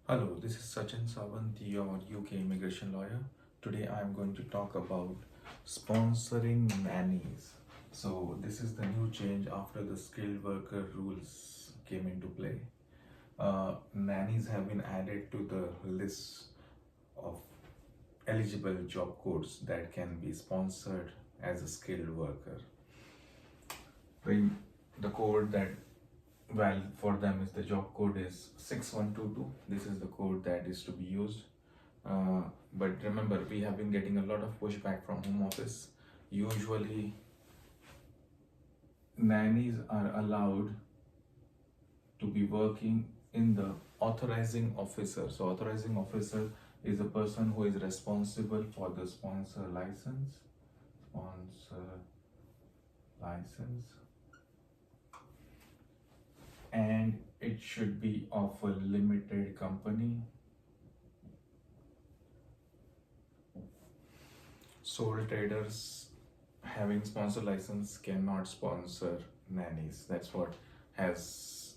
Hello, this is Sachin Sawant, your UK immigration lawyer. Today I am going to talk about sponsoring nannies. So, this is the new change after the skilled worker rules came into play. Nannies have been added to the list of eligible job codes that can be sponsored as a skilled worker. The, the code that well for them is the job code is 6122. This is the code that is to be used. But remember, we have been getting a lot of pushback from home office. Usually nannies are allowed to be working in the authorizing officer. So authorizing officer is a person who is responsible for the sponsor license, and it should be of a limited company. Sole traders having sponsor license cannot sponsor nannies. That's what has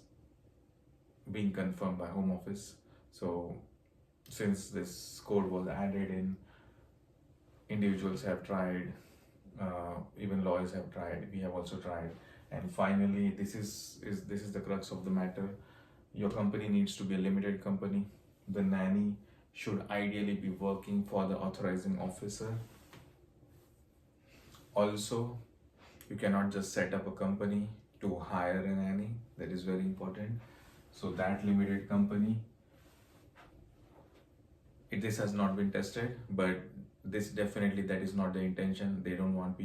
been confirmed by home office. So since this code was added in, individuals have tried, even lawyers have tried, we have also tried, and finally this is the crux of the matter. Your company needs to be a limited company. The nanny should ideally be working for the authorizing officer. Also, you cannot just set up a company to hire a nanny. That is very important. So that limited company, this has not been tested, but this definitely, that is not the intention. They don't want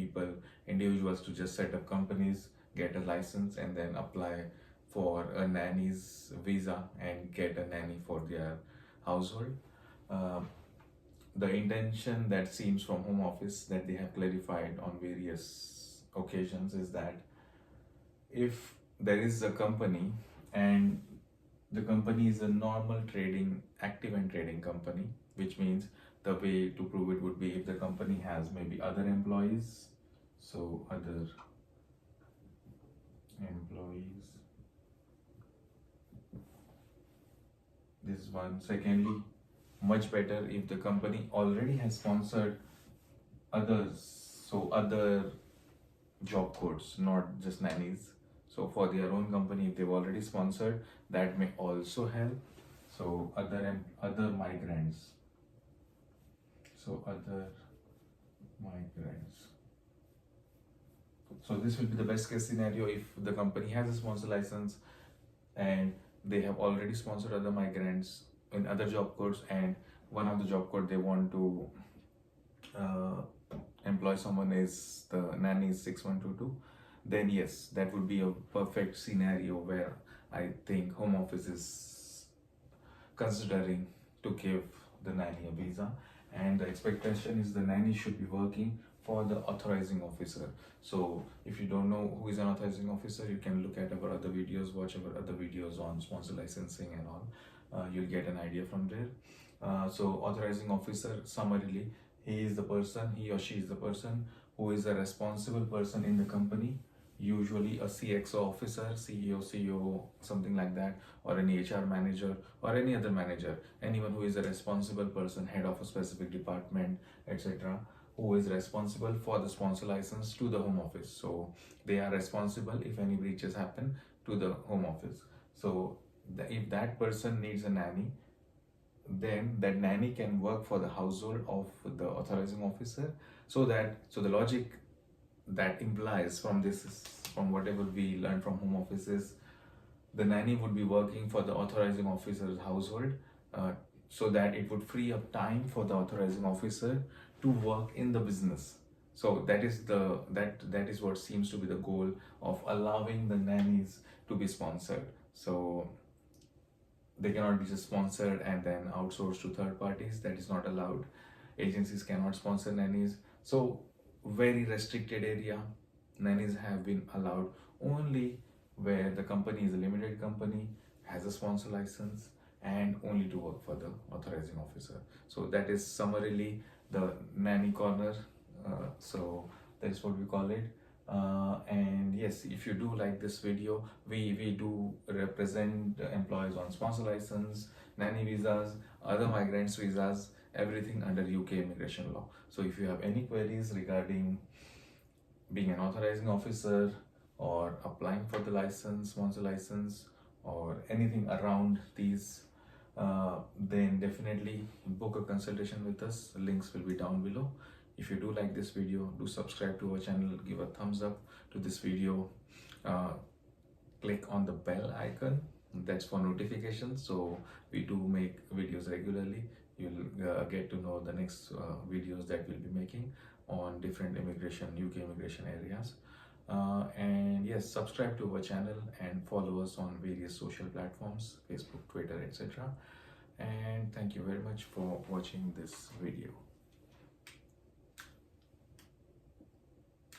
individuals to just set up companies, get a license, and then apply for a nanny's visa and get a nanny for their household. The intention that seems from home office that they have clarified on various occasions is that if there is a company and the company is a normal trading, active and trading company, which means the way to prove it would be if the company has maybe other employees. So other employees, this is one. Secondly, much better if the company already has sponsored others, so other job codes, not just nannies. So for their own company, if they've already sponsored, that may also help. So other migrants. So other migrants. So this will be the best case scenario if the company has a sponsor license and they have already sponsored other migrants in other job codes, and one of the job code they want to employ someone is the nanny 6122. Then yes, that would be a perfect scenario where I think home office is considering to give the nanny a visa, and the expectation is the nanny should be working for the authorizing officer. So if you don't know who is an authorizing officer, you can look at our other videos, watch our other videos on sponsor licensing and all. You'll get an idea from there. So authorizing officer, summarily, he or she is the person who is a responsible person in the company, usually a CXO officer, CEO, COO, something like that, or any HR manager or any other manager, anyone who is a responsible person, head of a specific department, etc., who is responsible for the sponsor license to the home office. So they are responsible if any breaches happen to the home office. So if that person needs a nanny, then that nanny can work for the household of the authorizing officer. So the logic that implies from this is, from whatever we learned from home office, is the nanny would be working for the authorizing officer's household, so that it would free up time for the authorizing officer to work in the business. So that is what seems to be the goal of allowing the nannies to be sponsored. So they cannot be just sponsored and then outsourced to third parties. That is not allowed. Agencies cannot sponsor nannies. So very restricted area. Nannies have been allowed only where the company is a limited company, has a sponsor license, and only to work for the authorizing officer. So that is summarily the nanny corner. So that is what we call it. And yes, if you do like this video, we do represent employees on sponsor license, nanny visas, other migrants visas, everything under UK immigration law. So if you have any queries regarding being an authorizing officer or applying for the license, sponsor license, or anything around these, then definitely book a consultation with us. Links will be down below. If you do like this video, do subscribe to our channel, give a thumbs up to this video, click on the bell icon, that's for notifications. So we do make videos regularly. You'll get to know the next videos that we'll be making on different immigration, UK immigration areas. And yes, subscribe to our channel and follow us on various social platforms, Facebook, Twitter, etc. And thank you very much for watching this video.